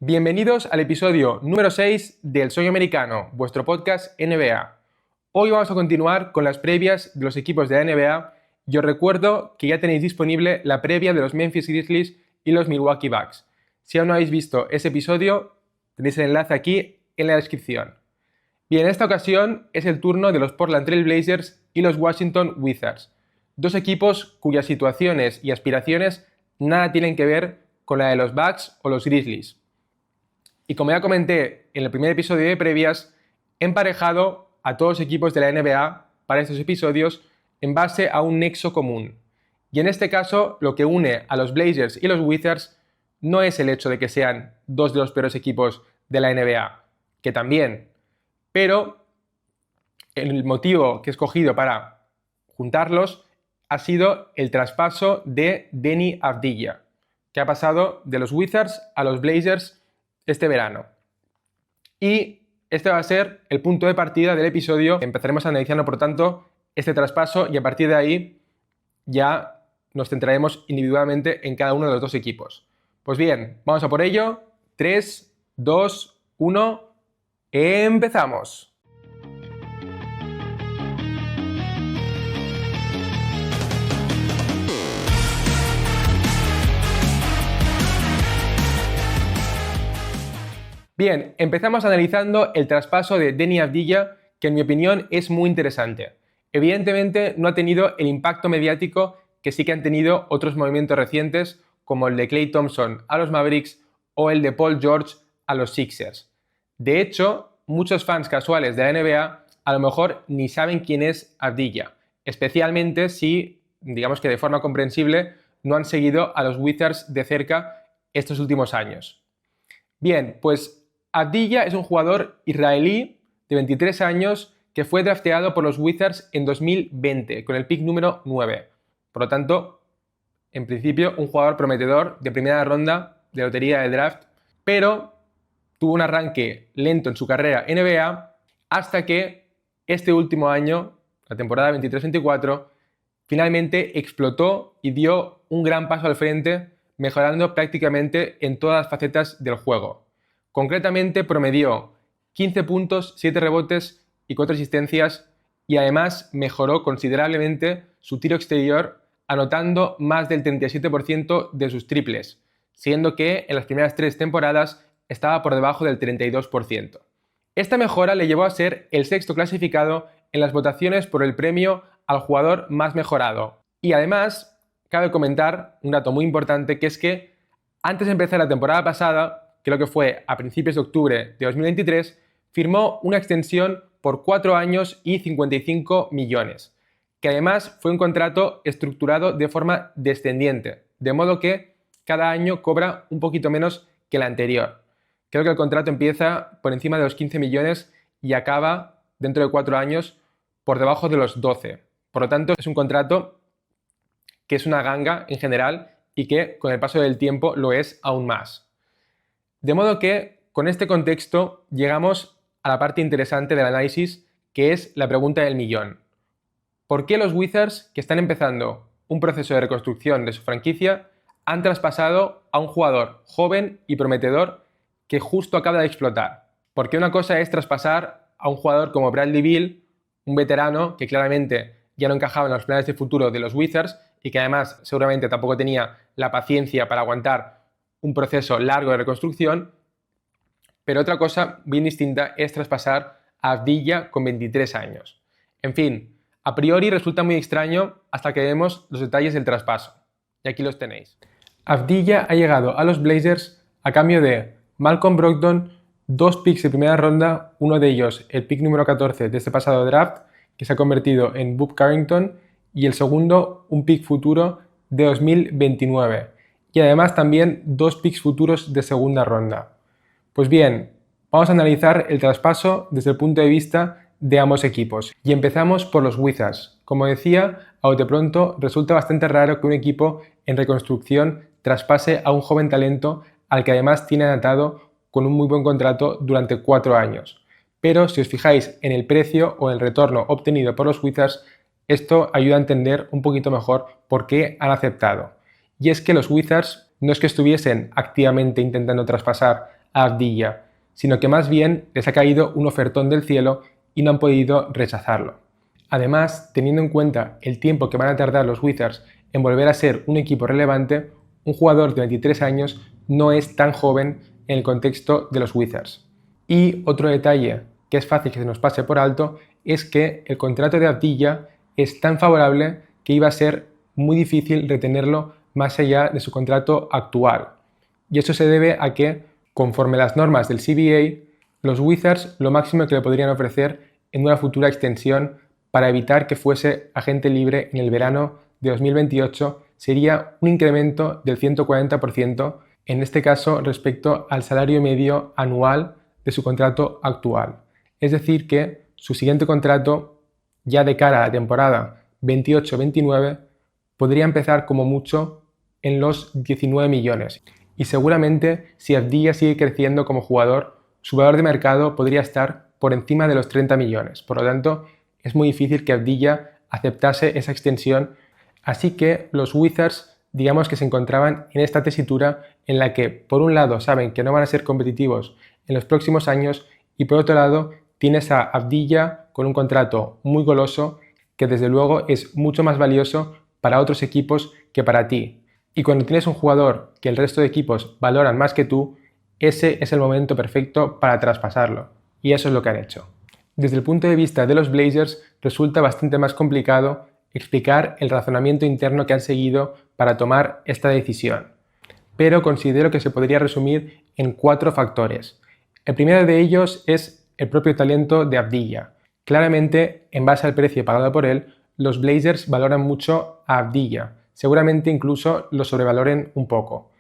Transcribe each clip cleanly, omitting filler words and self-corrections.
Bienvenidos al episodio número 6 del Sueño Americano, vuestro podcast NBA. Hoy vamos a continuar con las previas de los equipos de la NBA y os recuerdo que ya tenéis disponible la previa de los Memphis Grizzlies y los Milwaukee Bucks. Si aún no habéis visto ese episodio, tenéis el enlace aquí en la descripción. Bien, en esta ocasión es el turno de los Portland Trail Blazers y los Washington Wizards, dos equipos cuyas situaciones y aspiraciones nada tienen que ver con la de los Bucks o los Grizzlies. Y como ya comenté en el primer episodio de previas, he emparejado a todos los equipos de la NBA para estos episodios en base a un nexo común. Y en este caso, lo que une a los Blazers y los Wizards no es el hecho de que sean dos de los peores equipos de la NBA, que también, pero el motivo que he escogido para juntarlos ha sido el traspaso de Deni Avdija, que ha pasado de los Wizards a los Blazers este verano. Y este va a ser el punto de partida del episodio. Empezaremos analizando, por tanto, este traspaso y a partir de ahí ya nos centraremos individualmente en cada uno de los dos equipos. Pues bien, vamos a por ello. 3, 2, 1, ¡empezamos! Bien, empezamos analizando el traspaso de Deni Avdija, que en mi opinión es muy interesante. Evidentemente no ha tenido el impacto mediático que sí que han tenido otros movimientos recientes, como el de Klay Thompson a los Mavericks o el de Paul George a los Sixers. De hecho, muchos fans casuales de la NBA a lo mejor ni saben quién es Avdija, especialmente si, digamos que de forma comprensible, no han seguido a los Wizards de cerca estos últimos años. Bien, pues Avdija es un jugador israelí de 23 años que fue drafteado por los Wizards en 2020 con el pick número 9. Por lo tanto, en principio, un jugador prometedor de primera ronda de lotería de draft, pero tuvo un arranque lento en su carrera NBA hasta que este último año, la temporada 23-24, finalmente explotó y dio un gran paso al frente, mejorando prácticamente en todas las facetas del juego. Concretamente promedió 15 puntos, 7 rebotes y 4 asistencias y además mejoró considerablemente su tiro exterior, anotando más del 37% de sus triples, siendo que en las primeras 3 temporadas estaba por debajo del 32%. Esta mejora le llevó a ser el sexto clasificado en las votaciones por el premio al jugador más mejorado. Y además, cabe comentar un dato muy importante, que es que antes de empezar la temporada pasada, creo que fue a principios de octubre de 2023, firmó una extensión por 4 años y 55 millones, que además fue un contrato estructurado de forma descendiente, de modo que cada año cobra un poquito menos que el anterior. Creo que el contrato empieza por encima de los 15 millones y acaba dentro de 4 años por debajo de los 12. Por lo tanto, es un contrato que es una ganga en general y que con el paso del tiempo lo es aún más. De modo que, con este contexto, llegamos a la parte interesante del análisis, que es la pregunta del millón. ¿Por qué los Wizards, que están empezando un proceso de reconstrucción de su franquicia, han traspasado a un jugador joven y prometedor que justo acaba de explotar? Porque una cosa es traspasar a un jugador como Bradley Beal, un veterano que claramente ya no encajaba en los planes de futuro de los Wizards y que además seguramente tampoco tenía la paciencia para aguantar un proceso largo de reconstrucción, pero otra cosa bien distinta es traspasar a Avdija con 23 años. En fin, a priori resulta muy extraño hasta que vemos los detalles del traspaso. Y aquí los tenéis. Avdija ha llegado a los Blazers a cambio de Malcolm Brogdon, 2 picks de primera ronda, uno de ellos el pick número 14 de este pasado draft, que se ha convertido en Bob Carrington, y el segundo un pick futuro de 2029. Y además también 2 picks futuros de segunda ronda. Pues bien, vamos a analizar el traspaso desde el punto de vista de ambos equipos. Y empezamos por los Wizards. Como decía, a bote pronto resulta bastante raro que un equipo en reconstrucción traspase a un joven talento al que además tiene atado con un muy buen contrato durante 4 años. Pero si os fijáis en el precio o el retorno obtenido por los Wizards, esto ayuda a entender un poquito mejor por qué han aceptado. Y es que los Wizards no es que estuviesen activamente intentando traspasar a Avdija, sino que más bien les ha caído un ofertón del cielo y no han podido rechazarlo. Además, teniendo en cuenta el tiempo que van a tardar los Wizards en volver a ser un equipo relevante, un jugador de 23 años no es tan joven en el contexto de los Wizards. Y otro detalle que es fácil que se nos pase por alto es que el contrato de Avdija es tan favorable que iba a ser muy difícil retenerlo más allá de su contrato actual. Y eso se debe a que, conforme las normas del CBA, los Wizards lo máximo que le podrían ofrecer en una futura extensión para evitar que fuese agente libre en el verano de 2028 sería un incremento del 140%, en este caso respecto al salario medio anual de su contrato actual. Es decir que su siguiente contrato, ya de cara a la temporada 28-29, podría empezar como mucho en los 19 millones. Y seguramente si Avdija sigue creciendo como jugador, su valor de mercado podría estar por encima de los 30 millones. Por lo tanto, es muy difícil que Avdija aceptase esa extensión. Así que los Wizards, digamos que se encontraban en esta tesitura en la que, por un lado, saben que no van a ser competitivos en los próximos años y, por otro lado, tienes a Avdija con un contrato muy goloso que, desde luego, es mucho más valioso para otros equipos que para ti. Y cuando tienes un jugador que el resto de equipos valoran más que tú, ese es el momento perfecto para traspasarlo. Y eso es lo que han hecho. Desde el punto de vista de los Blazers, resulta bastante más complicado explicar el razonamiento interno que han seguido para tomar esta decisión. Pero considero que se podría resumir en 4 factores. El primero de ellos es el propio talento de Avdija. Claramente, en base al precio pagado por él, los Blazers valoran mucho a Avdija. Seguramente incluso lo sobrevaloren un poco.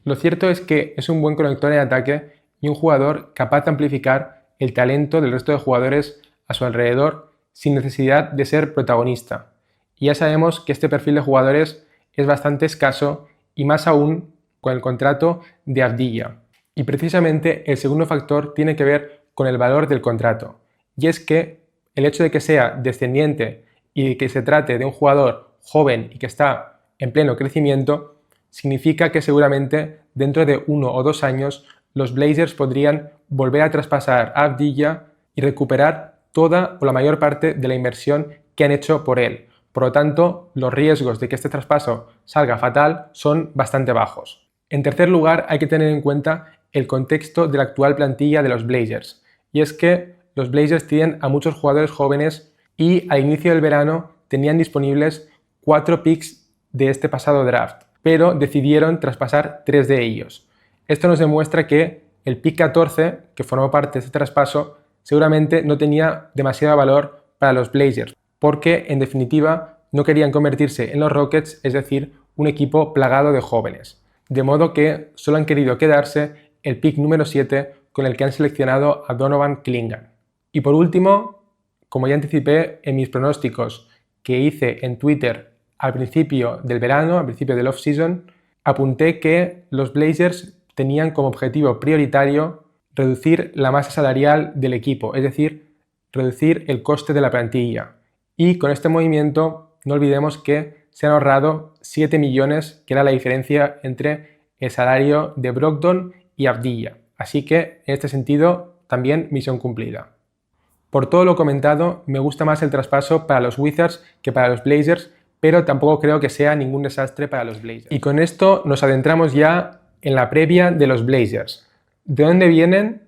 Lo cierto es que es un buen conector en ataque y un jugador capaz de amplificar el talento del resto de jugadores a su alrededor sin necesidad de ser protagonista. Y ya sabemos que este perfil de jugadores es bastante escaso y más aún con el contrato de Avdija. Y precisamente el segundo factor tiene que ver con el valor del contrato. Y es que el hecho de que sea descendiente y de que se trate de un jugador joven y que está en pleno crecimiento, significa que seguramente dentro de 1 o 2 años los Blazers podrían volver a traspasar a Avdija y recuperar toda o la mayor parte de la inversión que han hecho por él. Por lo tanto, los riesgos de que este traspaso salga fatal son bastante bajos. En tercer lugar, hay que tener en cuenta el contexto de la actual plantilla de los Blazers. Y es que los Blazers tienen a muchos jugadores jóvenes y al inicio del verano tenían disponibles 4 picks de este pasado draft, pero decidieron traspasar 3 de ellos. Esto nos demuestra que el pick 14, que formó parte de este traspaso, seguramente no tenía demasiado valor para los Blazers, porque en definitiva no querían convertirse en los Rockets, es decir, un equipo plagado de jóvenes. De modo que solo han querido quedarse el pick número 7 con el que han seleccionado a Donovan Clingan. Y por último, como ya anticipé en mis pronósticos que hice en Twitter al principio del verano, al principio del off-season, apunté que los Blazers tenían como objetivo prioritario reducir la masa salarial del equipo, es decir, reducir el coste de la plantilla. Y con este movimiento no olvidemos que se han ahorrado 7 millones, que era la diferencia entre el salario de Brogdon y Avdija. Así que en este sentido también misión cumplida. Por todo lo comentado, me gusta más el traspaso para los Wizards que para los Blazers, pero tampoco creo que sea ningún desastre para los Blazers. Y con esto nos adentramos ya en la previa de los Blazers. ¿De dónde vienen?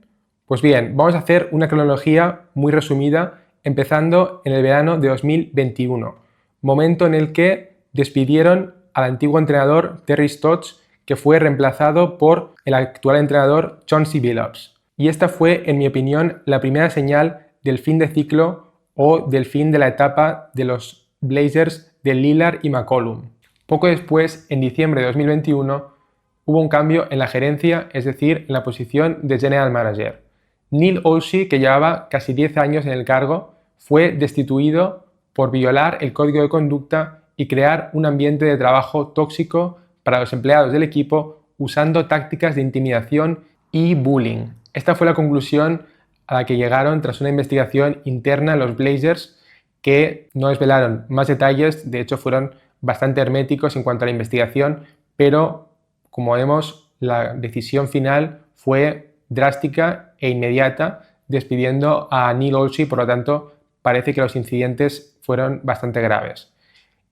Pues bien, vamos a hacer una cronología muy resumida, empezando en el verano de 2021, momento en el que despidieron al antiguo entrenador Terry Stotts, que fue reemplazado por el actual entrenador Chauncey Billups. Y esta fue, en mi opinión, la primera señal del fin de ciclo o del fin de la etapa de los Blazers de Lillard y McCollum. Poco después, en diciembre de 2021, hubo un cambio en la gerencia, es decir, en la posición de General Manager. Neil Olshey, que llevaba casi 10 años en el cargo, fue destituido por violar el código de conducta y crear un ambiente de trabajo tóxico para los empleados del equipo usando tácticas de intimidación y bullying. Esta fue la conclusión a la que llegaron tras una investigación interna en los Blazers, que no desvelaron más detalles, de hecho fueron bastante herméticos en cuanto a la investigación, pero como vemos la decisión final fue drástica e inmediata, despidiendo a Neil Olshey. Por lo tanto, parece que los incidentes fueron bastante graves.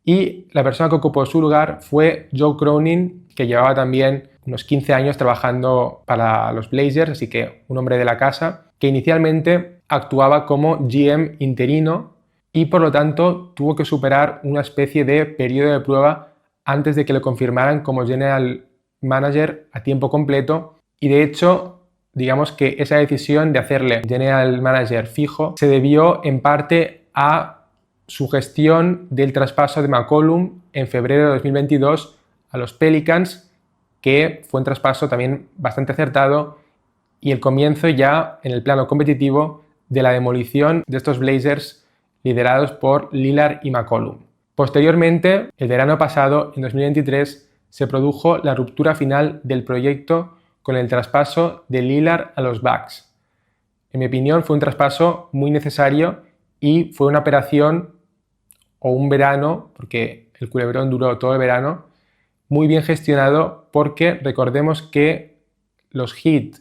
Y la persona que ocupó su lugar fue Joe Cronin, que llevaba también unos 15 años trabajando para los Blazers, así que un hombre de la casa, que inicialmente actuaba como GM interino y por lo tanto tuvo que superar una especie de periodo de prueba antes de que lo confirmaran como General Manager a tiempo completo. Y de hecho, digamos que esa decisión de hacerle General Manager fijo se debió en parte a su gestión del traspaso de McCollum en febrero de 2022 a los Pelicans, que fue un traspaso también bastante acertado y el comienzo ya en el plano competitivo de la demolición de estos Blazers liderados por Lillard y McCollum. Posteriormente, el verano pasado, en 2023, se produjo la ruptura final del proyecto con el traspaso de Lillard a los Bucks. En mi opinión, fue un traspaso muy necesario y fue una operación o un verano, porque el culebrón duró todo el verano, muy bien gestionado, porque recordemos que los Heat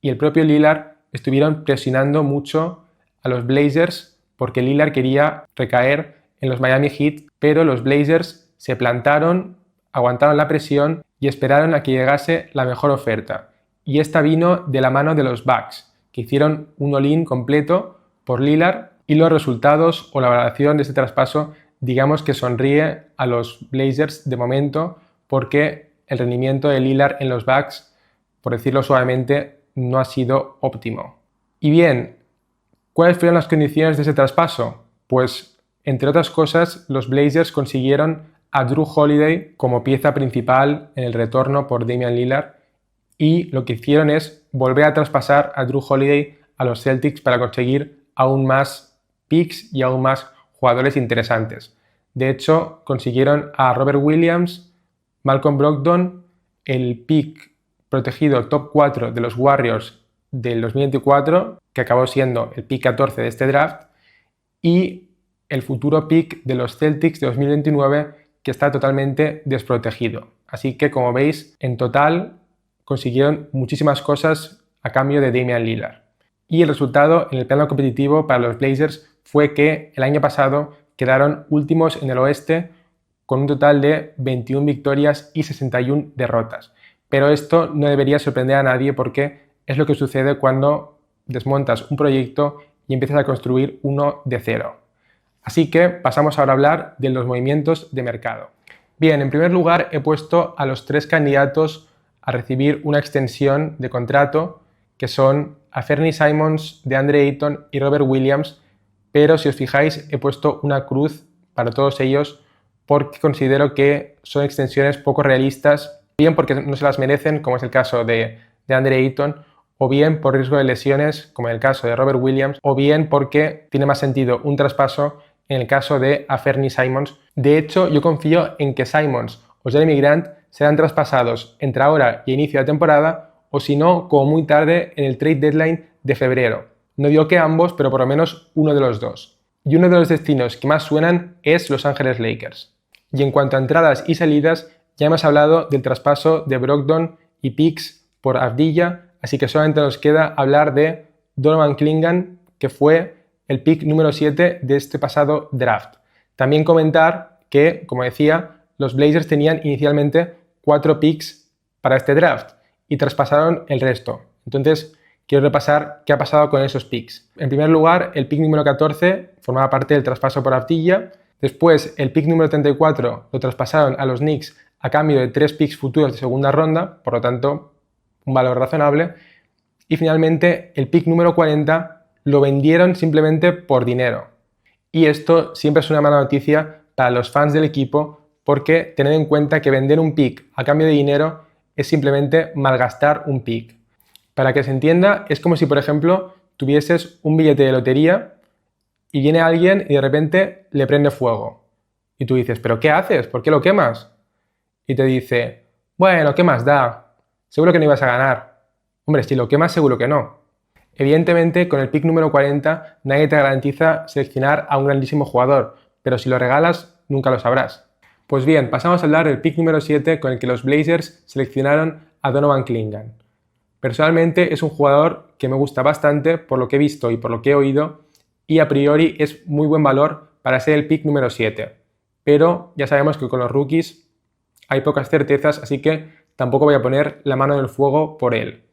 y el propio Lillard estuvieron presionando mucho a los Blazers porque Lillard quería recaer en los Miami Heat, pero los Blazers se plantaron, aguantaron la presión y esperaron a que llegase la mejor oferta. Y esta vino de la mano de los Bucks, que hicieron un all-in completo por Lillard, y los resultados o la valoración de este traspaso, digamos que sonríe a los Blazers de momento, porque el rendimiento de Lillard en los Bucks, por decirlo suavemente, no ha sido óptimo. Y bien, ¿cuáles fueron las condiciones de ese traspaso? Pues, entre otras cosas, los Blazers consiguieron a Jrue Holiday como pieza principal en el retorno por Damian Lillard, y lo que hicieron es volver a traspasar a Jrue Holiday a los Celtics para conseguir aún más picks y aún más jugadores interesantes. De hecho, consiguieron a Robert Williams, Malcolm Brogdon, el pick protegido top 4 de los Warriors del 2024, que acabó siendo el pick 14 de este draft, y el futuro pick de los Celtics de 2029, que está totalmente desprotegido. Así que, como veis, en total consiguieron muchísimas cosas a cambio de Damian Lillard. Y el resultado en el plano competitivo para los Blazers fue que el año pasado quedaron últimos en el oeste con un total de 21 victorias y 61 derrotas. Pero esto no debería sorprender a nadie, porque es lo que sucede cuando desmontas un proyecto y empiezas a construir uno de cero. Así que pasamos ahora a hablar de los movimientos de mercado. Bien, en primer lugar he puesto a los 3 candidatos a recibir una extensión de contrato, que son Anfernee Simons, DeAndre Ayton y Robert Williams, pero si os fijáis he puesto una cruz para todos ellos porque considero que son extensiones poco realistas, bien porque no se las merecen, como es el caso de DeAndre Ayton, o bien por riesgo de lesiones, como en el caso de Robert Williams, o bien porque tiene más sentido un traspaso en el caso de Anfernee Simons. De hecho, yo confío en que Simons o Jeremy Grant serán traspasados entre ahora y inicio de temporada, o si no, como muy tarde en el trade deadline de febrero. No digo que ambos, pero por lo menos uno de los dos. Y uno de los destinos que más suenan es Los Ángeles Lakers. Y en cuanto a entradas y salidas, ya hemos hablado del traspaso de Brogdon y picks por Avdija, así que solamente nos queda hablar de Donovan Clingan, que fue el pick número 7 de este pasado draft. También comentar que, como decía, los Blazers tenían inicialmente 4 picks para este draft y traspasaron el resto. Entonces, quiero repasar qué ha pasado con esos picks. En primer lugar, el pick número 14 formaba parte del traspaso por Avdija. Después, el pick número 34 lo traspasaron a los Knicks a cambio de 3 picks futuros de segunda ronda, por lo tanto, un valor razonable. Y finalmente, el pick número 40 lo vendieron simplemente por dinero. Y esto siempre es una mala noticia para los fans del equipo, porque tened en cuenta que vender un pick a cambio de dinero es simplemente malgastar un pick. Para que se entienda, es como si, por ejemplo, tuvieses un billete de lotería y viene alguien y de repente le prende fuego. Y tú dices, ¿pero qué haces? ¿Por qué lo quemas? Y te dice, bueno, ¿qué más da? Seguro que no ibas a ganar. Hombre, si lo quemas, seguro que no. Evidentemente, con el pick número 40 nadie te garantiza seleccionar a un grandísimo jugador, pero si lo regalas, nunca lo sabrás. Pues bien, pasamos a hablar del pick número 7 con el que los Blazers seleccionaron a Donovan Clingan. Personalmente es un jugador que me gusta bastante por lo que he visto y por lo que he oído, y a priori es muy buen valor para ser el pick número 7. Pero ya sabemos que con los rookies hay pocas certezas, así que tampoco voy a poner la mano en el fuego por él.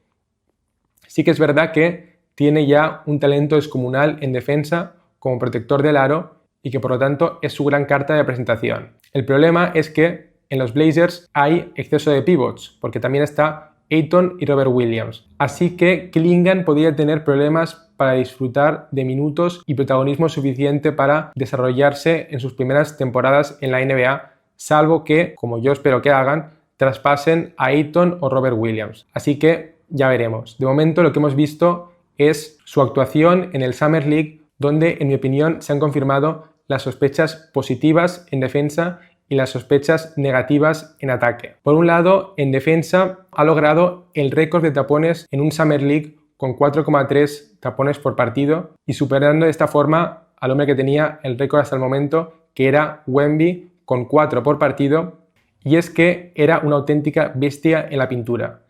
Sí que es verdad que tiene ya un talento descomunal en defensa como protector del aro y que por lo tanto es su gran carta de presentación. El problema es que en los Blazers hay exceso de pivots, porque también está Ayton y Robert Williams. Así que Clingan podría tener problemas para disfrutar de minutos y protagonismo suficiente para desarrollarse en sus primeras temporadas en la NBA, salvo que, como yo espero que hagan, traspasen a Ayton o Robert Williams. Así que ya veremos. De momento lo que hemos visto es su actuación en el Summer League, donde en mi opinión se han confirmado las sospechas positivas en defensa y las sospechas negativas en ataque. Por un lado, en defensa ha logrado el récord de tapones en un Summer League con 4,3 tapones por partido y superando de esta forma al hombre que tenía el récord hasta el momento, que era Wemby, con 4 por partido, y es que era una auténtica bestia en la pintura.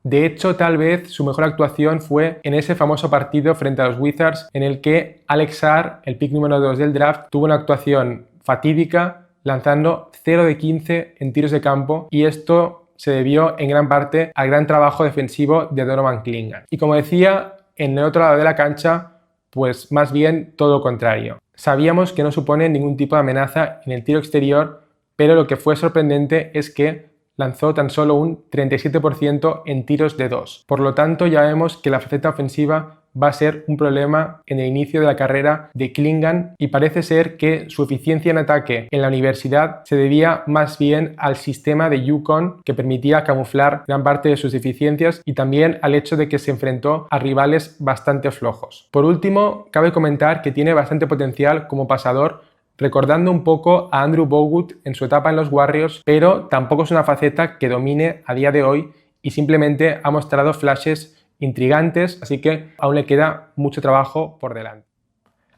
De hecho, tal vez su mejor actuación fue en ese famoso partido frente a los Wizards en el que Alex Sarr, el pick número 2 del draft, tuvo una actuación fatídica lanzando 0 de 15 en tiros de campo, y esto se debió en gran parte al gran trabajo defensivo de Donovan Clingan. Y como decía, en el otro lado de la cancha, pues más bien todo lo contrario. Sabíamos que no supone ningún tipo de amenaza en el tiro exterior, pero lo que fue sorprendente es que lanzó tan solo un 37% en tiros de 2. Por lo tanto, ya vemos que la faceta ofensiva va a ser un problema en el inicio de la carrera de Clingan, y parece ser que su eficiencia en ataque en la universidad se debía más bien al sistema de UConn, que permitía camuflar gran parte de sus deficiencias, y también al hecho de que se enfrentó a rivales bastante flojos. Por último, cabe comentar que tiene bastante potencial como pasador, recordando un poco a Andrew Bogut en su etapa en los Warriors, pero tampoco es una faceta que domine a día de hoy y simplemente ha mostrado flashes intrigantes, así que aún le queda mucho trabajo por delante.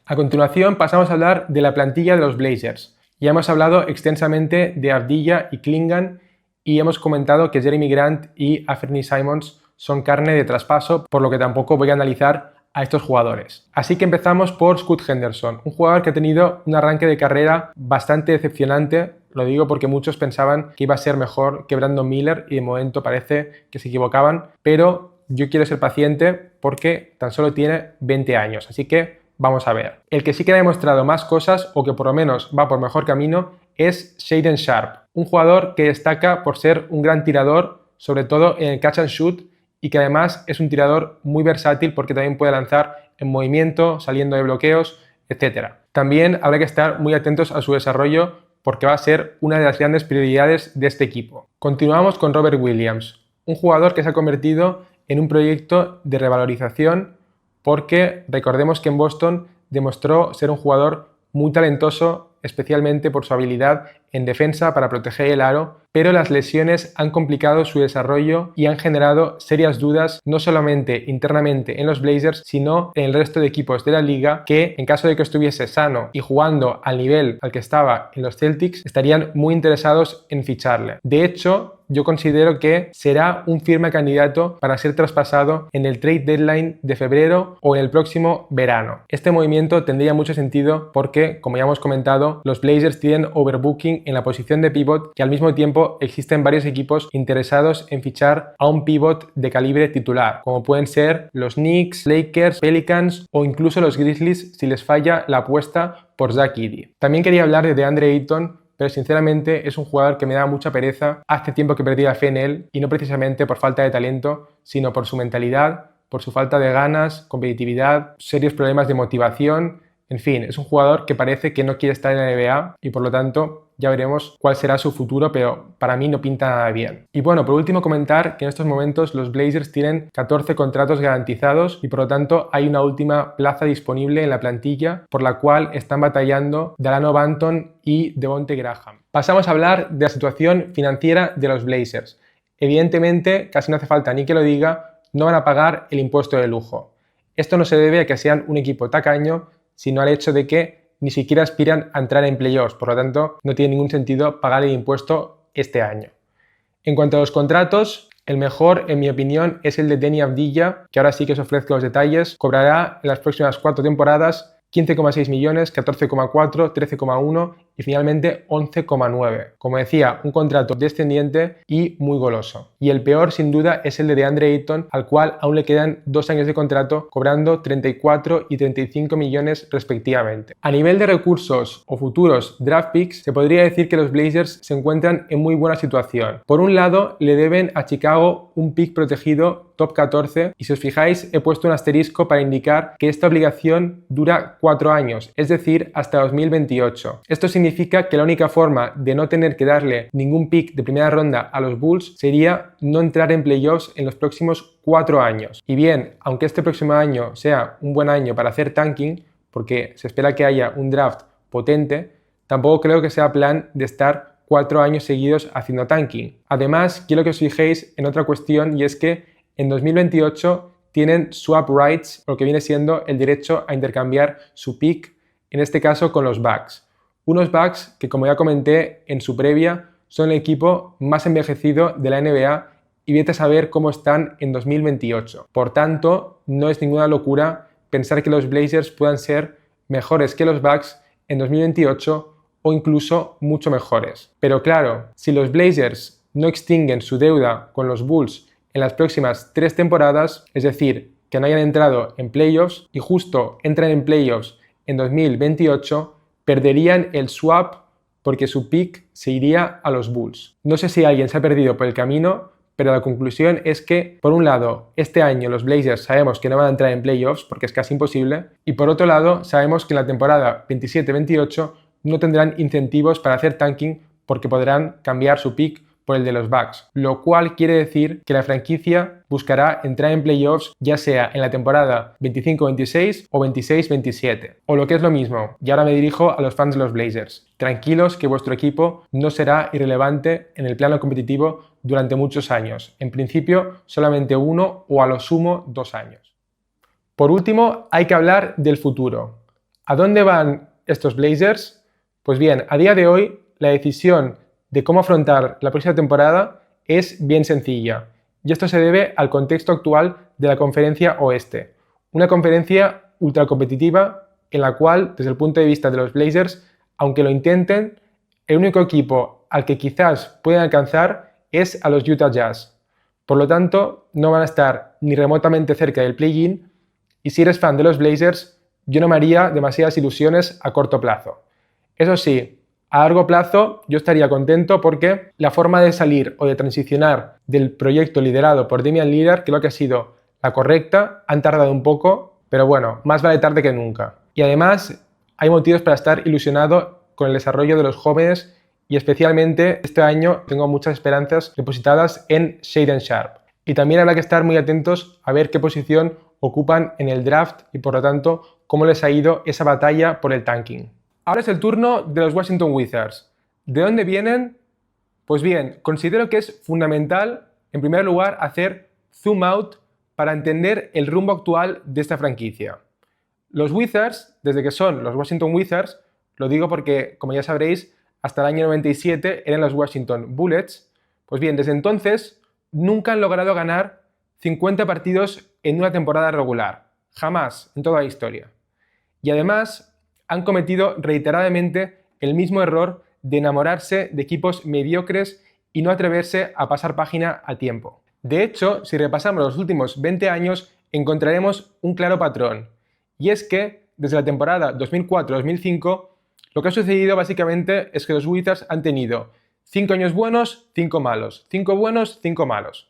A continuación pasamos a hablar de la plantilla de los Blazers. Ya hemos hablado extensamente de Avdija y Clingan y hemos comentado que Jeremy Grant y Anfernee Simons son carne de traspaso, por lo que tampoco voy a analizar a estos jugadores. Así que empezamos por Scoot Henderson, un jugador que ha tenido un arranque de carrera bastante decepcionante. Lo digo porque muchos pensaban que iba a ser mejor que Brandon Miller y de momento parece que se equivocaban, pero yo quiero ser paciente porque tan solo tiene 20 años, así que vamos a ver. El que sí que ha demostrado más cosas, o que por lo menos va por mejor camino, es Shaedon Sharpe, un jugador que destaca por ser un gran tirador, sobre todo en el catch and shoot, y que además es un tirador muy versátil porque también puede lanzar en movimiento, saliendo de bloqueos, etc. También habrá que estar muy atentos a su desarrollo porque va a ser una de las grandes prioridades de este equipo. Continuamos con Robert Williams, un jugador que se ha convertido en un proyecto de revalorización porque recordemos que en Boston demostró ser un jugador muy talentoso, especialmente por su habilidad en defensa para proteger el aro, pero las lesiones han complicado su desarrollo y han generado serias dudas no solamente internamente en los Blazers, sino en el resto de equipos de la liga, que en caso de que estuviese sano y jugando al nivel al que estaba en los Celtics, estarían muy interesados en ficharle. De hecho, yo considero que será un firme candidato para ser traspasado en el trade deadline de febrero o en el próximo verano. Este movimiento tendría mucho sentido porque, como ya hemos comentado, los Blazers tienen overbooking en la posición de pivot, que al mismo tiempo existen varios equipos interesados en fichar a un pivot de calibre titular, como pueden ser los Knicks, Lakers, Pelicans o incluso los Grizzlies si les falla la apuesta por Zach Edey. También quería hablar de DeAndre Ayton, pero sinceramente es un jugador que me da mucha pereza. Hace tiempo que perdí la fe en él, y no precisamente por falta de talento, sino por su mentalidad, por su falta de ganas, competitividad, serios problemas de motivación. En fin, es un jugador que parece que no quiere estar en la NBA y por lo tanto ya veremos cuál será su futuro, pero para mí no pinta nada bien. Y bueno, por último comentar que en estos momentos los Blazers tienen 14 contratos garantizados y por lo tanto hay una última plaza disponible en la plantilla por la cual están batallando Dalano Banton y Devonte Graham. Pasamos a hablar de la situación financiera de los Blazers. Evidentemente, casi no hace falta ni que lo diga, no van a pagar el impuesto de lujo. Esto no se debe a que sean un equipo tacaño, sino al hecho de que ni siquiera aspiran a entrar en playoffs, por lo tanto no tiene ningún sentido pagar el impuesto este año. En cuanto a los contratos, El mejor, en mi opinión, es el de Deni Avdija, que ahora sí que os ofrezco los detalles. Cobrará en las próximas 4 temporadas 15,6 millones, 14,4, 13,1 y finalmente 11,9. Como decía, un contrato descendiente y muy goloso. Y el peor, sin duda, es el de DeAndre Ayton, al cual aún le quedan 2 años de contrato, cobrando 34 y 35 millones respectivamente. A nivel de recursos o futuros draft picks, se podría decir que los Blazers se encuentran en muy buena situación. Por un lado, le deben a Chicago un pick protegido top 14 y si os fijáis he puesto un asterisco para indicar que esta obligación dura 4 años, es decir, hasta 2028. Esto significa que la única forma de no tener que darle ningún pick de primera ronda a los Bulls sería no entrar en playoffs en los próximos 4 años. Y bien, aunque este próximo año sea un buen año para hacer tanking, porque se espera que haya un draft potente, tampoco creo que sea plan de estar 4 años seguidos haciendo tanking. Además, quiero que os fijéis en otra cuestión y es que en 2028 tienen swap rights, lo que viene siendo el derecho a intercambiar su pick, en este caso con los Bucks. Unos Bucks que, como ya comenté en su previa, son el equipo más envejecido de la NBA y vete a saber cómo están en 2028. Por tanto, no es ninguna locura pensar que los Blazers puedan ser mejores que los Bucks en 2028 o incluso mucho mejores. Pero claro, si los Blazers no extinguen su deuda con los Bulls en las próximas 3 temporadas, es decir, que no hayan entrado en playoffs y justo entran en playoffs en 2028, perderían el swap porque su pick se iría a los Bulls. No sé si alguien se ha perdido por el camino, pero la conclusión es que, por un lado, este año los Blazers sabemos que no van a entrar en playoffs porque es casi imposible, y por otro lado, sabemos que en la temporada 27-28 no tendrán incentivos para hacer tanking porque podrán cambiar su pick por el de los Bucks, lo cual quiere decir que la franquicia buscará entrar en playoffs ya sea en la temporada 25-26 o 26-27, o lo que es lo mismo, y ahora me dirijo a los fans de los Blazers. Tranquilos que vuestro equipo no será irrelevante en el plano competitivo durante muchos años, en principio solamente 1 o a lo sumo 2 años. Por último, hay que hablar del futuro. ¿A dónde van estos Blazers? Pues bien, a día de hoy la decisión de cómo afrontar la próxima temporada es bien sencilla, y esto se debe al contexto actual de la conferencia oeste, una conferencia ultra competitiva en la cual, desde el punto de vista de los Blazers, aunque lo intenten, el único equipo al que quizás puedan alcanzar es a los Utah Jazz. Por lo tanto, no van a estar ni remotamente cerca del play-in, y si eres fan de los Blazers, yo no me haría demasiadas ilusiones a corto plazo. Eso sí, a largo plazo yo estaría contento porque la forma de salir o de transicionar del proyecto liderado por Damian Lillard creo que ha sido la correcta, han tardado un poco, pero bueno, más vale tarde que nunca. Y además hay motivos para estar ilusionado con el desarrollo de los jóvenes y especialmente este año tengo muchas esperanzas depositadas en Shaedon Sharpe. Y también habrá que estar muy atentos a ver qué posición ocupan en el draft y por lo tanto cómo les ha ido esa batalla por el tanking. Ahora es el turno de los Washington Wizards. ¿De dónde vienen? Pues bien, considero que es fundamental, en primer lugar, hacer zoom out para entender el rumbo actual de esta franquicia. Los Wizards, desde que son los Washington Wizards, lo digo porque, como ya sabréis, hasta el año 97 eran los Washington Bullets, pues bien, desde entonces nunca han logrado ganar 50 partidos en una temporada regular. Jamás, en toda la historia. Y además han cometido reiteradamente el mismo error de enamorarse de equipos mediocres y no atreverse a pasar página a tiempo. De hecho, si repasamos los últimos 20 años, encontraremos un claro patrón. Y es que, desde la temporada 2004-2005, lo que ha sucedido básicamente es que los Wizards han tenido 5 años buenos, 5 malos, 5 buenos, 5 malos.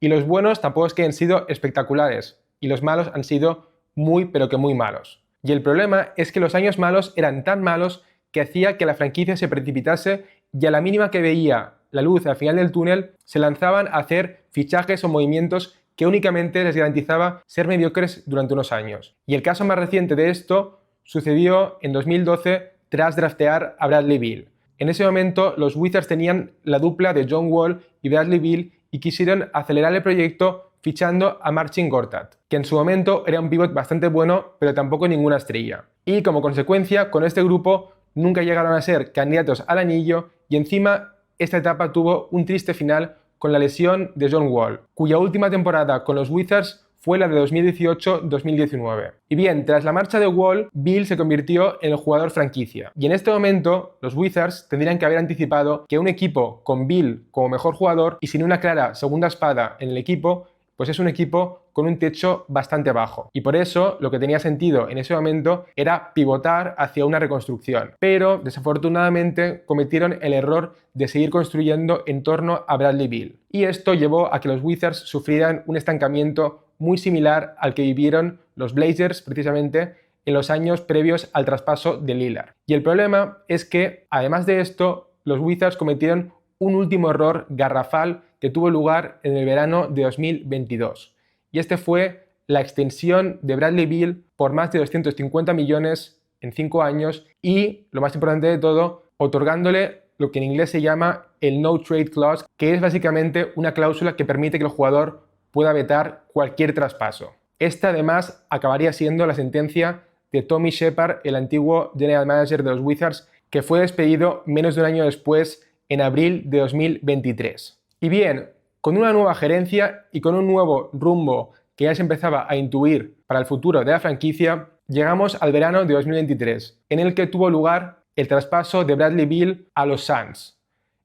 Y los buenos tampoco es que han sido espectaculares, y los malos han sido muy pero que muy malos. Y el problema es que los años malos eran tan malos que hacía que la franquicia se precipitase y a la mínima que veía la luz al final del túnel se lanzaban a hacer fichajes o movimientos que únicamente les garantizaba ser mediocres durante unos años. Y el caso más reciente de esto sucedió en 2012 tras draftear a Bradley Beal. En ese momento los Wizards tenían la dupla de John Wall y Bradley Beal y quisieron acelerar el proyecto fichando a Marcin Gortat, que en su momento era un pívot bastante bueno, pero tampoco ninguna estrella. Y como consecuencia, con este grupo nunca llegaron a ser candidatos al anillo y encima esta etapa tuvo un triste final con la lesión de John Wall, cuya última temporada con los Wizards fue la de 2018-2019. Y bien, tras la marcha de Wall, Beal se convirtió en el jugador franquicia. Y en este momento, los Wizards tendrían que haber anticipado que un equipo con Beal como mejor jugador y sin una clara segunda espada en el equipo, pues es un equipo con un techo bastante bajo. Y por eso lo que tenía sentido en ese momento era pivotar hacia una reconstrucción. Pero desafortunadamente cometieron el error de seguir construyendo en torno a Bradley Beal. Y esto llevó a que los Wizards sufrieran un estancamiento muy similar al que vivieron los Blazers precisamente en los años previos al traspaso de Lillard. Y el problema es que, además de esto, los Wizards cometieron un último error garrafal que tuvo lugar en el verano de 2022. Y este fue la extensión de Bradley Beal por más de 250 millones en 5 años y, lo más importante de todo, otorgándole lo que en inglés se llama el No Trade Clause, que es básicamente una cláusula que permite que el jugador pueda vetar cualquier traspaso. Esta además acabaría siendo la sentencia de Tommy Shepard, el antiguo general manager de los Wizards, que fue despedido menos de un año después, en abril de 2023. Y bien, con una nueva gerencia y con un nuevo rumbo que ya se empezaba a intuir para el futuro de la franquicia, llegamos al verano de 2023, en el que tuvo lugar el traspaso de Bradley Beal a los Suns.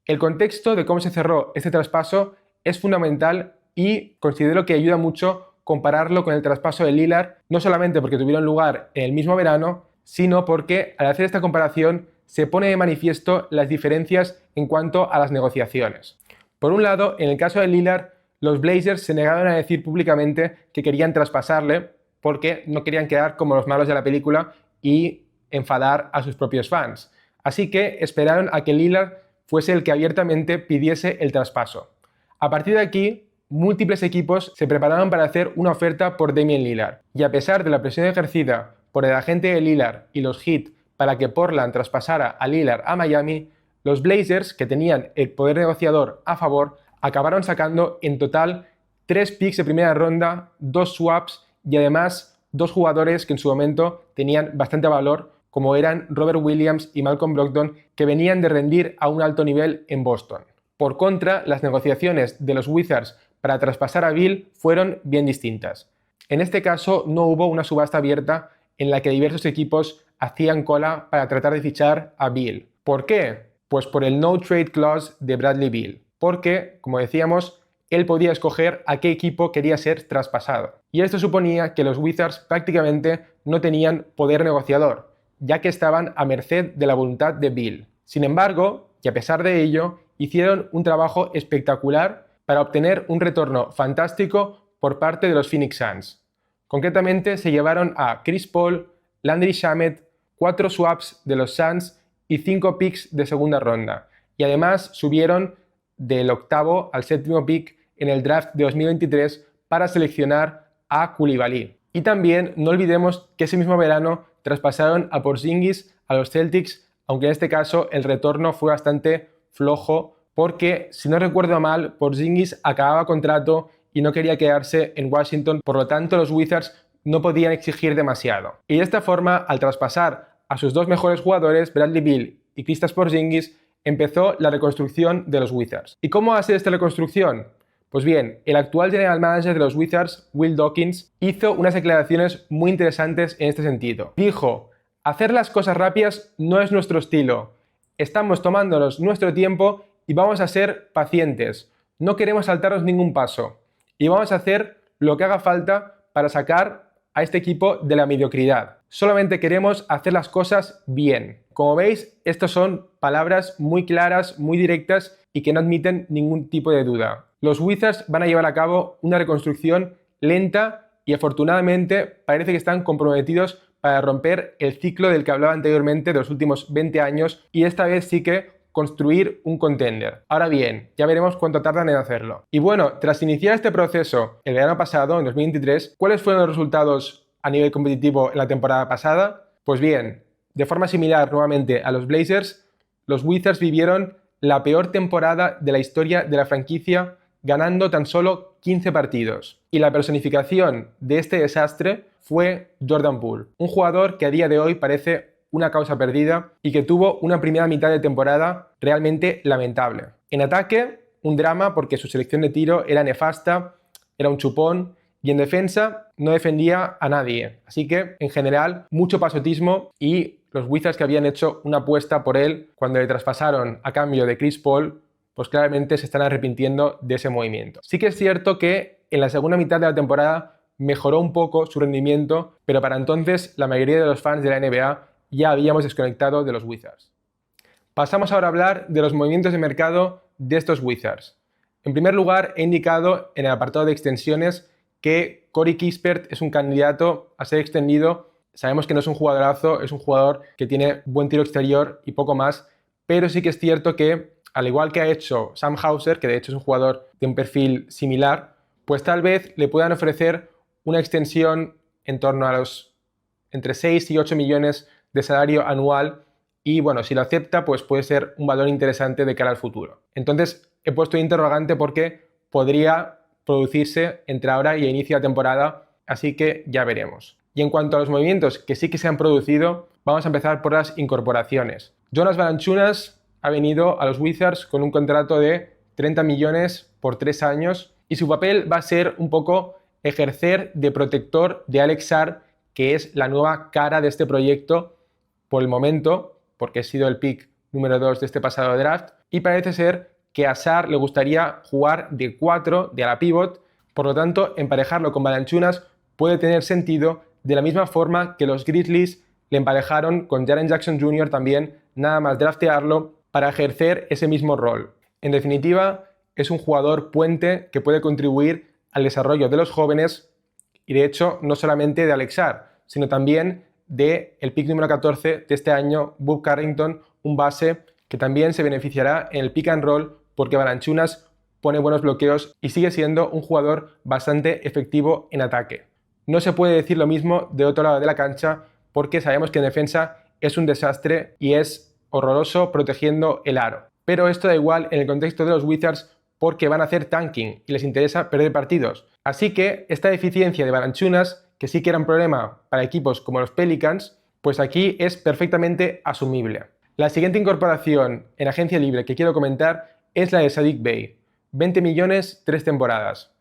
El contexto de cómo se cerró este traspaso es fundamental y considero que ayuda mucho compararlo con el traspaso de Lillard, no solamente porque tuvieron lugar en el mismo verano, sino porque al hacer esta comparación se pone de manifiesto las diferencias en cuanto a las negociaciones. Por un lado, en el caso de Lillard, los Blazers se negaron a decir públicamente que querían traspasarle porque no querían quedar como los malos de la película y enfadar a sus propios fans. Así que esperaron a que Lillard fuese el que abiertamente pidiese el traspaso. A partir de aquí, múltiples equipos se prepararon para hacer una oferta por Damian Lillard. Y a pesar de la presión ejercida por el agente de Lillard y los Heat para que Portland traspasara a Lillard a Miami, los Blazers, que tenían el poder negociador a favor, acabaron sacando en total 3 picks de primera ronda, 2 swaps y además 2 jugadores que en su momento tenían bastante valor, como eran Robert Williams y Malcolm Brogdon, que venían de rendir a un alto nivel en Boston. Por contra, las negociaciones de los Wizards para traspasar a Beal fueron bien distintas. En este caso no hubo una subasta abierta en la que diversos equipos hacían cola para tratar de fichar a Beal. ¿Por qué? Pues por el No Trade Clause de Bradley Beal. Porque, como decíamos, él podía escoger a qué equipo quería ser traspasado. Y esto suponía que los Wizards prácticamente no tenían poder negociador, ya que estaban a merced de la voluntad de Beal. Sin embargo, y a pesar de ello, hicieron un trabajo espectacular para obtener un retorno fantástico por parte de los Phoenix Suns. Concretamente se llevaron a Chris Paul, Landry Shamet, 4 swaps de los Suns y 5 picks de segunda ronda. Y además subieron del 8º al 7º pick en el draft de 2023 para seleccionar a Coulibaly. Y también no olvidemos que ese mismo verano traspasaron a Porzingis a los Celtics, aunque en este caso el retorno fue bastante flojo porque, si no recuerdo mal, Porzingis acababa contrato y no quería quedarse en Washington, por lo tanto los Wizards no podían exigir demasiado. Y de esta forma, al traspasar a sus 2 mejores jugadores, Bradley Beal y Kristaps Porzingis, empezó la reconstrucción de los Wizards. ¿Y cómo va a ser esta reconstrucción? Pues bien, el actual general manager de los Wizards, Will Dawkins, hizo unas declaraciones muy interesantes en este sentido. Dijo: hacer las cosas rápidas no es nuestro estilo. Estamos tomándonos nuestro tiempo y vamos a ser pacientes. No queremos saltarnos ningún paso. Y vamos a hacer lo que haga falta para sacar a este equipo de la mediocridad. Solamente queremos hacer las cosas bien. Como veis, estas son palabras muy claras, muy directas y que no admiten ningún tipo de duda. Los Wizards van a llevar a cabo una reconstrucción lenta y afortunadamente parece que están comprometidos para romper el ciclo del que hablaba anteriormente de los últimos 20 años y esta vez sí que construir un contender. Ahora bien, ya veremos cuánto tardan en hacerlo. Y bueno, tras iniciar este proceso el verano pasado, en 2023, ¿cuáles fueron los resultados a nivel competitivo en la temporada pasada? Pues bien, de forma similar nuevamente a los Blazers, los Wizards vivieron la peor temporada de la historia de la franquicia, ganando tan solo 15 partidos. Y la personificación de este desastre fue Jordan Poole, un jugador que a día de hoy parece una causa perdida y que tuvo una primera mitad de temporada realmente lamentable. En ataque, un drama porque su selección de tiro era nefasta, era un chupón y en defensa no defendía a nadie. Así que, en general, mucho pasotismo y los Wizards que habían hecho una apuesta por él cuando le traspasaron a cambio de Chris Paul, pues claramente se están arrepintiendo de ese movimiento. Sí que es cierto que en la segunda mitad de la temporada mejoró un poco su rendimiento, pero para entonces la mayoría de los fans de la NBA ya habíamos desconectado de los Wizards. Pasamos ahora a hablar de los movimientos de mercado de estos Wizards. En primer lugar, he indicado en el apartado de extensiones que Corey Kispert es un candidato a ser extendido. Sabemos que no es un jugadorazo, es un jugador que tiene buen tiro exterior y poco más, pero sí que es cierto que, al igual que ha hecho Sam Hauser, que de hecho es un jugador de un perfil similar, pues tal vez le puedan ofrecer una extensión en torno a los entre 6 y 8 millones de salario anual y bueno, si lo acepta, pues puede ser un valor interesante de cara al futuro. Entonces he puesto interrogante porque podría producirse entre ahora y inicio de temporada, así que ya veremos. Y en cuanto a los movimientos que sí que se han producido, vamos a empezar por las incorporaciones. Jonas Valanciunas ha venido a los Wizards con un contrato de 30 millones por 3 años y su papel va a ser un poco ejercer de protector de Alex Sarr, que es la nueva cara de este proyecto por el momento, porque ha sido el pick número 2 de este pasado draft, y parece ser que a Sarr le gustaría jugar de 4, de ala pivot, por lo tanto, emparejarlo con Valanciunas puede tener sentido de la misma forma que los Grizzlies le emparejaron con Jaren Jackson Jr. también, nada más draftearlo, para ejercer ese mismo rol. En definitiva, es un jugador puente que puede contribuir al desarrollo de los jóvenes y de hecho no solamente de Alex Sarr, sino también del pick número 14 de este año, Bob Carrington, un base que también se beneficiará en el pick and roll porque Valanciunas pone buenos bloqueos y sigue siendo un jugador bastante efectivo en ataque. No se puede decir lo mismo de otro lado de la cancha porque sabemos que en defensa es un desastre y es horroroso protegiendo el aro. Pero esto da igual en el contexto de los Wizards porque van a hacer tanking y les interesa perder partidos. Así que esta deficiencia de Valanciunas, que sí que era un problema para equipos como los Pelicans, pues aquí es perfectamente asumible. La siguiente incorporación en agencia libre que quiero comentar es la de Saddiq Bey. 20 millones, 3 temporadas.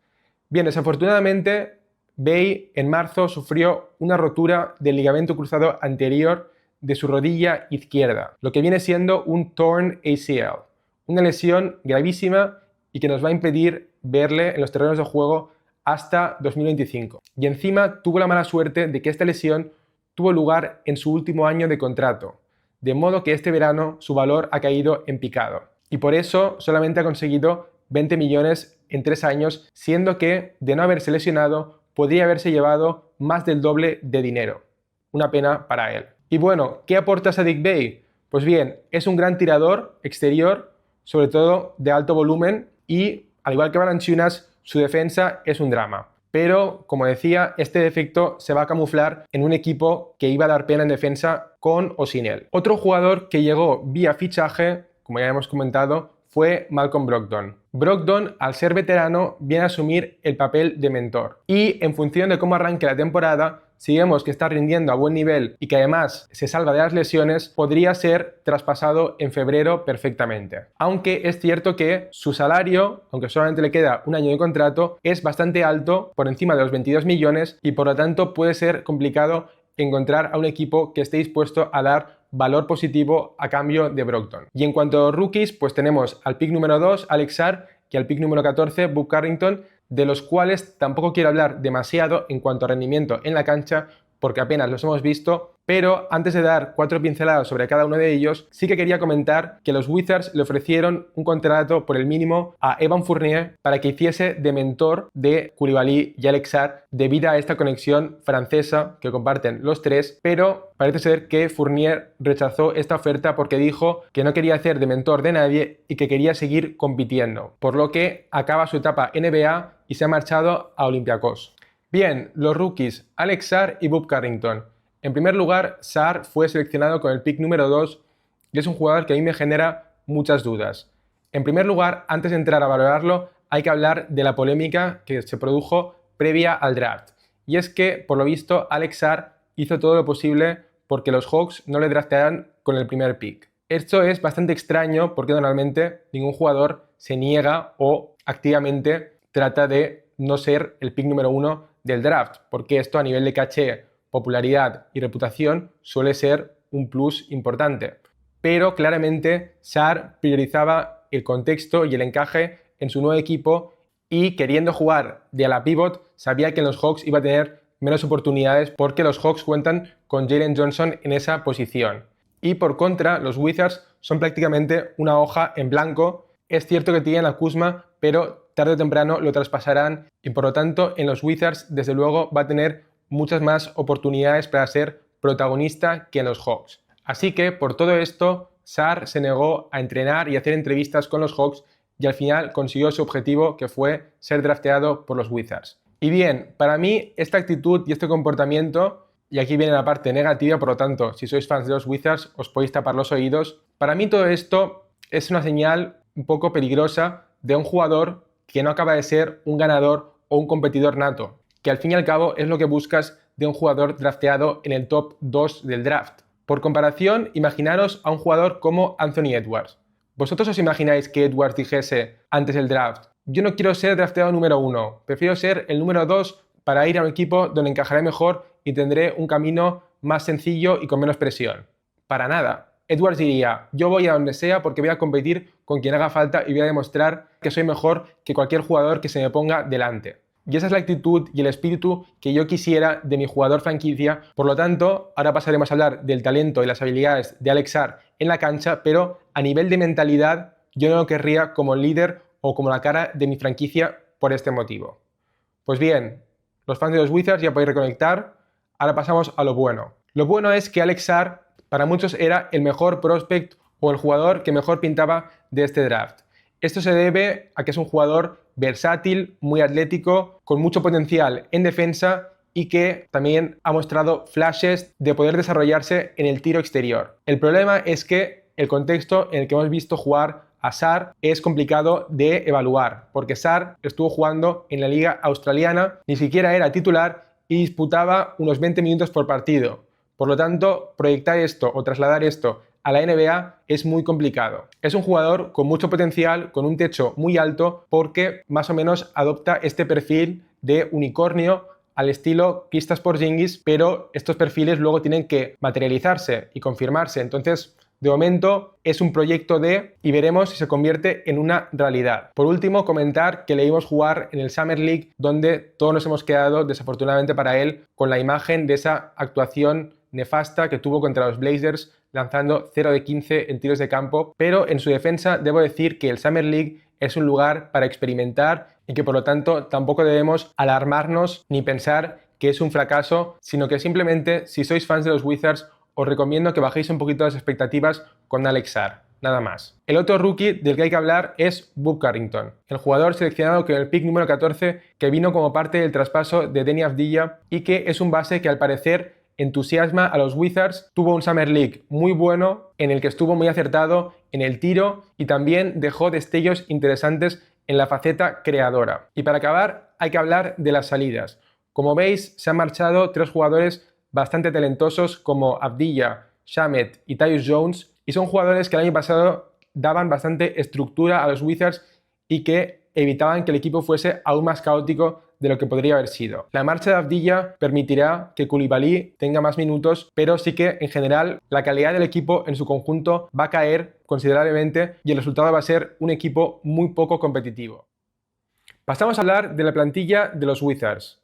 Bien, desafortunadamente, Bey en marzo sufrió una rotura del ligamento cruzado anterior de su rodilla izquierda, lo que viene siendo un torn ACL, una lesión gravísima y que nos va a impedir verle en los terrenos de juego hasta 2025. Y encima tuvo la mala suerte de que esta lesión tuvo lugar en su último año de contrato, de modo que este verano su valor ha caído en picado. Y por eso solamente ha conseguido 20 millones en 3 años, siendo que, de no haberse lesionado, podría haberse llevado más del doble de dinero. Una pena para él. Y bueno, ¿qué aporta Saddiq Bey? Pues bien, es un gran tirador exterior, sobre todo de alto volumen, y al igual que Valanciunas, su defensa es un drama. Pero, como decía, este defecto se va a camuflar en un equipo que iba a dar pena en defensa con o sin él. Otro jugador que llegó vía fichaje, como ya hemos comentado, fue Malcolm Brogdon. Brogdon, al ser veterano, viene a asumir el papel de mentor. Y en función de cómo arranque la temporada, si vemos que está rindiendo a buen nivel y que además se salva de las lesiones, podría ser traspasado en febrero perfectamente. Aunque es cierto que su salario, aunque solamente le queda un año de contrato, es bastante alto, por encima de los 22 millones, y por lo tanto puede ser complicado encontrar a un equipo que esté dispuesto a dar valor positivo a cambio de Brogdon. Y en cuanto a rookies, pues tenemos al pick número 2, Alex Sarr, y al pick número 14, Bob Carrington, de los cuales tampoco quiero hablar demasiado en cuanto a rendimiento en la cancha, porque apenas los hemos visto, pero antes de dar 4 pinceladas sobre cada uno de ellos, sí que quería comentar que los Wizards le ofrecieron un contrato por el mínimo a Evan Fournier para que hiciese de mentor de Coulibaly y Alex Sarr debido a esta conexión francesa que comparten los tres, pero parece ser que Fournier rechazó esta oferta porque dijo que no quería hacer de mentor de nadie y que quería seguir compitiendo, por lo que acaba su etapa NBA y se ha marchado a Olympiacos. Bien, los rookies, Alex Sarr y Bob Carrington. En primer lugar, Sarr fue seleccionado con el pick número 2 y es un jugador que a mí me genera muchas dudas. En primer lugar, antes de entrar a valorarlo, hay que hablar de la polémica que se produjo previa al draft. Y es que, por lo visto, Alex Sarr hizo todo lo posible porque los Hawks no le draftearan con el primer pick. Esto es bastante extraño porque normalmente ningún jugador se niega o activamente trata de no ser el pick número 1 del draft, porque esto a nivel de caché, popularidad y reputación suele ser un plus importante. Pero claramente Sarr priorizaba el contexto y el encaje en su nuevo equipo y queriendo jugar de ala pivot sabía que en los Hawks iba a tener menos oportunidades porque los Hawks cuentan con Jalen Johnson en esa posición. Y por contra, los Wizards son prácticamente una hoja en blanco. Es cierto que tienen a Kuzma, pero tarde o temprano lo traspasarán y por lo tanto en los Wizards desde luego va a tener muchas más oportunidades para ser protagonista que en los Hawks. Así que por todo esto, Sarr se negó a entrenar y hacer entrevistas con los Hawks y al final consiguió su objetivo, que fue ser drafteado por los Wizards. Y bien, para mí esta actitud y este comportamiento, y aquí viene la parte negativa, por lo tanto, si sois fans de los Wizards os podéis tapar los oídos, para mí todo esto es una señal un poco peligrosa de un jugador que no acaba de ser un ganador o un competidor nato, que al fin y al cabo es lo que buscas de un jugador drafteado en el top 2 del draft. Por comparación, imaginaros a un jugador como Anthony Edwards. ¿Vosotros os imagináis que Edwards dijese antes del draft: yo no quiero ser drafteado número 1, prefiero ser el número 2 para ir a un equipo donde encajaré mejor y tendré un camino más sencillo y con menos presión? Para nada. Edwards diría: yo voy a donde sea porque voy a competir con quien haga falta y voy a demostrar que soy mejor que cualquier jugador que se me ponga delante. Y esa es la actitud y el espíritu que yo quisiera de mi jugador franquicia. Por lo tanto, ahora pasaremos a hablar del talento y las habilidades de Alex Sarr en la cancha, pero a nivel de mentalidad yo no lo querría como líder o como la cara de mi franquicia por este motivo. Pues bien, los fans de los Wizards ya podéis reconectar. Ahora pasamos a lo bueno. Lo bueno es que Alex Sarr para muchos era el mejor prospect o el jugador que mejor pintaba de este draft. Esto se debe a que es un jugador versátil, muy atlético, con mucho potencial en defensa y que también ha mostrado flashes de poder desarrollarse en el tiro exterior. El problema es que el contexto en el que hemos visto jugar a Sarr es complicado de evaluar, porque Sarr estuvo jugando en la liga australiana, ni siquiera era titular y disputaba unos 20 minutos por partido. Por lo tanto, proyectar esto o trasladar esto a la NBA es muy complicado. Es un jugador con mucho potencial, con un techo muy alto, porque más o menos adopta este perfil de unicornio al estilo Kristaps Porzingis, pero estos perfiles luego tienen que materializarse y confirmarse. Entonces, de momento es un proyecto y veremos si se convierte en una realidad. Por último, comentar que le vimos jugar en el Summer League, donde todos nos hemos quedado, desafortunadamente para él, con la imagen de esa actuación nefasta que tuvo contra los Blazers, lanzando 0 de 15 en tiros de campo, pero en su defensa debo decir que el Summer League es un lugar para experimentar y que por lo tanto tampoco debemos alarmarnos ni pensar que es un fracaso, sino que simplemente si sois fans de los Wizards os recomiendo que bajéis un poquito las expectativas con Alex Sarr, nada más. El otro rookie del que hay que hablar es Bob Carrington, el jugador seleccionado con el pick número 14 que vino como parte del traspaso de Deni Avdija y que es un base que al parecer entusiasma a los Wizards. Tuvo un Summer League muy bueno en el que estuvo muy acertado en el tiro y también dejó destellos interesantes en la faceta creadora. Y para acabar hay que hablar de las salidas. Como veis, se han marchado 3 jugadores bastante talentosos como Avdija, Shamet y Tyus Jones, y son jugadores que el año pasado daban bastante estructura a los Wizards y que evitaban que el equipo fuese aún más caótico de lo que podría haber sido. La marcha de Avdija permitirá que Coulibaly tenga más minutos, pero sí que en general la calidad del equipo en su conjunto va a caer considerablemente y el resultado va a ser un equipo muy poco competitivo. Pasamos a hablar de la plantilla de los Wizards.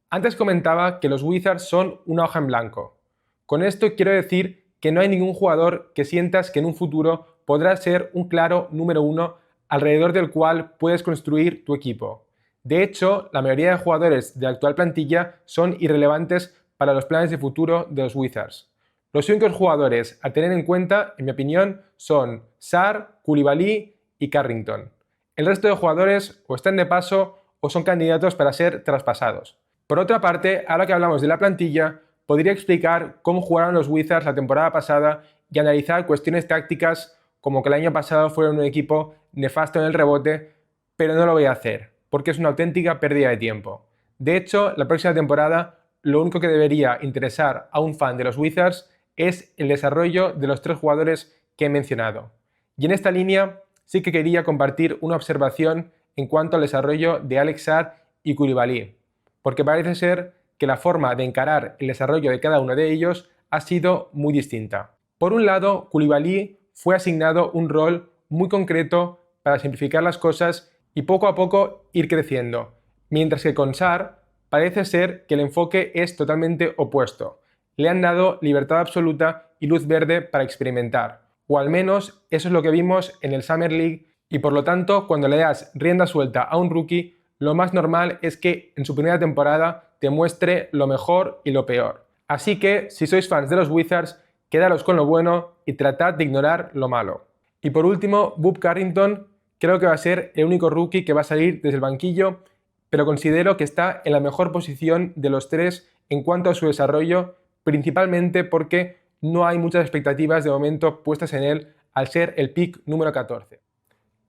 Antes comentaba que los Wizards son una hoja en blanco. Con esto quiero decir que no hay ningún jugador que sientas que en un futuro podrá ser un claro número 1 alrededor del cual puedes construir tu equipo. De hecho, la mayoría de jugadores de la actual plantilla son irrelevantes para los planes de futuro de los Wizards. Los únicos jugadores a tener en cuenta, en mi opinión, son Sarr, Coulibaly y Carrington. El resto de jugadores o están de paso o son candidatos para ser traspasados. Por otra parte, ahora que hablamos de la plantilla, podría explicar cómo jugaron los Wizards la temporada pasada y analizar cuestiones tácticas como que el año pasado fueron un equipo nefasto en el rebote, pero no lo voy a hacer, porque es una auténtica pérdida de tiempo. De hecho, la próxima temporada lo único que debería interesar a un fan de los Wizards es el desarrollo de los 3 jugadores que he mencionado. Y en esta línea sí que quería compartir una observación en cuanto al desarrollo de Alex Sarr y Koulibaly, porque parece ser que la forma de encarar el desarrollo de cada uno de ellos ha sido muy distinta. Por un lado, Koulibaly fue asignado un rol muy concreto para simplificar las cosas y poco a poco ir creciendo, mientras que con Sarr parece ser que el enfoque es totalmente opuesto. Le han dado libertad absoluta y luz verde para experimentar, o al menos eso es lo que vimos en el Summer League, y por lo tanto cuando le das rienda suelta a un rookie, lo más normal es que en su primera temporada te muestre lo mejor y lo peor. Así que si sois fans de los Wizards, quedaros con lo bueno y tratad de ignorar lo malo. Y por último, Bob Carrington creo que va a ser el único rookie que va a salir desde el banquillo, pero considero que está en la mejor posición de los tres en cuanto a su desarrollo, principalmente porque no hay muchas expectativas de momento puestas en él al ser el pick número 14.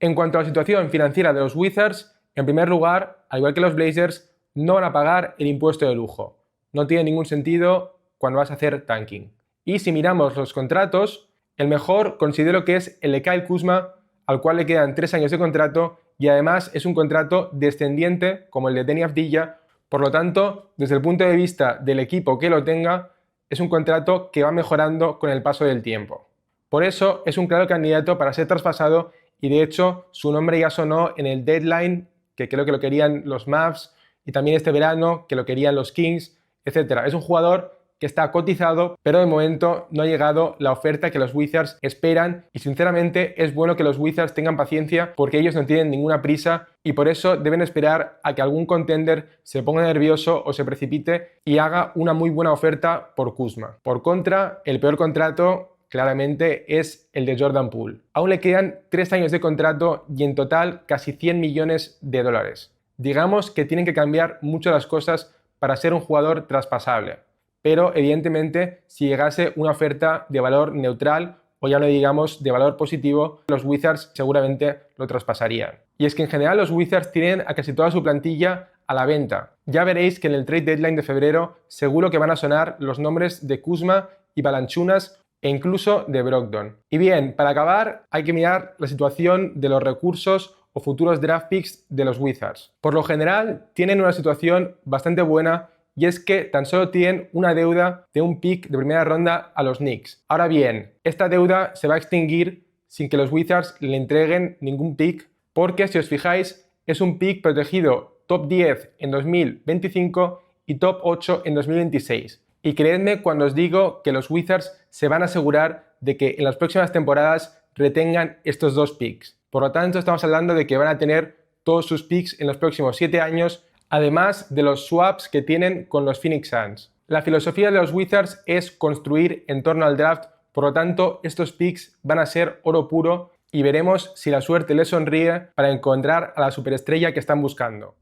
En cuanto a la situación financiera de los Wizards, en primer lugar, al igual que los Blazers, no van a pagar el impuesto de lujo. No tiene ningún sentido cuando vas a hacer tanking. Y si miramos los contratos, el mejor considero que es el de Kyle Kuzma, al cual le quedan 3 años de contrato y además es un contrato descendiente como el de Deni Avdija. Por lo tanto, desde el punto de vista del equipo que lo tenga, es un contrato que va mejorando con el paso del tiempo. Por eso es un claro candidato para ser traspasado y de hecho su nombre ya sonó en el deadline, que creo que lo querían los Mavs, y también este verano que lo querían los Kings, etc. Es un jugador que está cotizado, pero de momento no ha llegado la oferta que los Wizards esperan y sinceramente es bueno que los Wizards tengan paciencia porque ellos no tienen ninguna prisa y por eso deben esperar a que algún contender se ponga nervioso o se precipite y haga una muy buena oferta por Kuzma. Por contra, el peor contrato claramente es el de Jordan Poole. Aún le quedan 3 años de contrato y en total casi 100 millones de dólares. Digamos que tienen que cambiar mucho las cosas para ser un jugador traspasable. Pero evidentemente si llegase una oferta de valor neutral o ya no digamos de valor positivo, los Wizards seguramente lo traspasarían. Y es que en general los Wizards tienen a casi toda su plantilla a la venta. Ya veréis que en el trade deadline de febrero seguro que van a sonar los nombres de Kuzma y Valanciunas e incluso de Brogdon. Y bien, para acabar hay que mirar la situación de los recursos o futuros draft picks de los Wizards. Por lo general tienen una situación bastante buena y es que tan solo tienen una deuda de un pick de primera ronda a los Knicks. Ahora bien, esta deuda se va a extinguir sin que los Wizards le entreguen ningún pick, porque si os fijáis es un pick protegido top 10 en 2025 y top 8 en 2026. Y creedme cuando os digo que los Wizards se van a asegurar de que en las próximas temporadas retengan estos 2 picks. Por lo tanto, estamos hablando de que van a tener todos sus picks en los próximos 7 años, además de los swaps que tienen con los Phoenix Suns. La filosofía de los Wizards es construir en torno al draft, por lo tanto estos picks van a ser oro puro y veremos si la suerte les sonríe para encontrar a la superestrella que están buscando.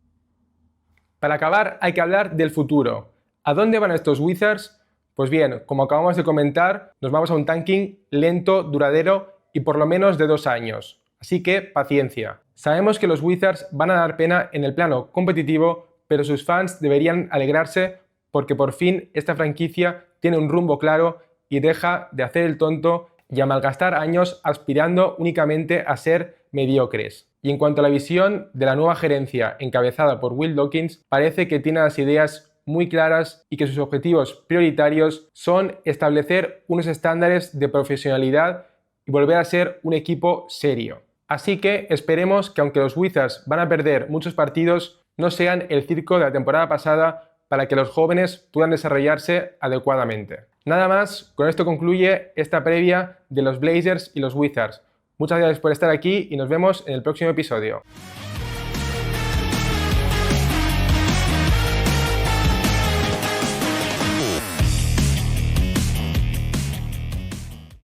Para acabar hay que hablar del futuro. ¿A dónde van estos Wizards? Pues bien, como acabamos de comentar, nos vamos a un tanking lento, duradero y por lo menos de 2 años. Así que paciencia. Sabemos que los Wizards van a dar pena en el plano competitivo, pero sus fans deberían alegrarse porque por fin esta franquicia tiene un rumbo claro y deja de hacer el tonto y a malgastar años aspirando únicamente a ser mediocres. Y en cuanto a la visión de la nueva gerencia encabezada por Will Dawkins, parece que tiene las ideas muy claras y que sus objetivos prioritarios son establecer unos estándares de profesionalidad y volver a ser un equipo serio. Así que esperemos que aunque los Wizards van a perder muchos partidos, no sean el circo de la temporada pasada para que los jóvenes puedan desarrollarse adecuadamente. Nada más, con esto concluye esta previa de los Blazers y los Wizards. Muchas gracias por estar aquí y nos vemos en el próximo episodio.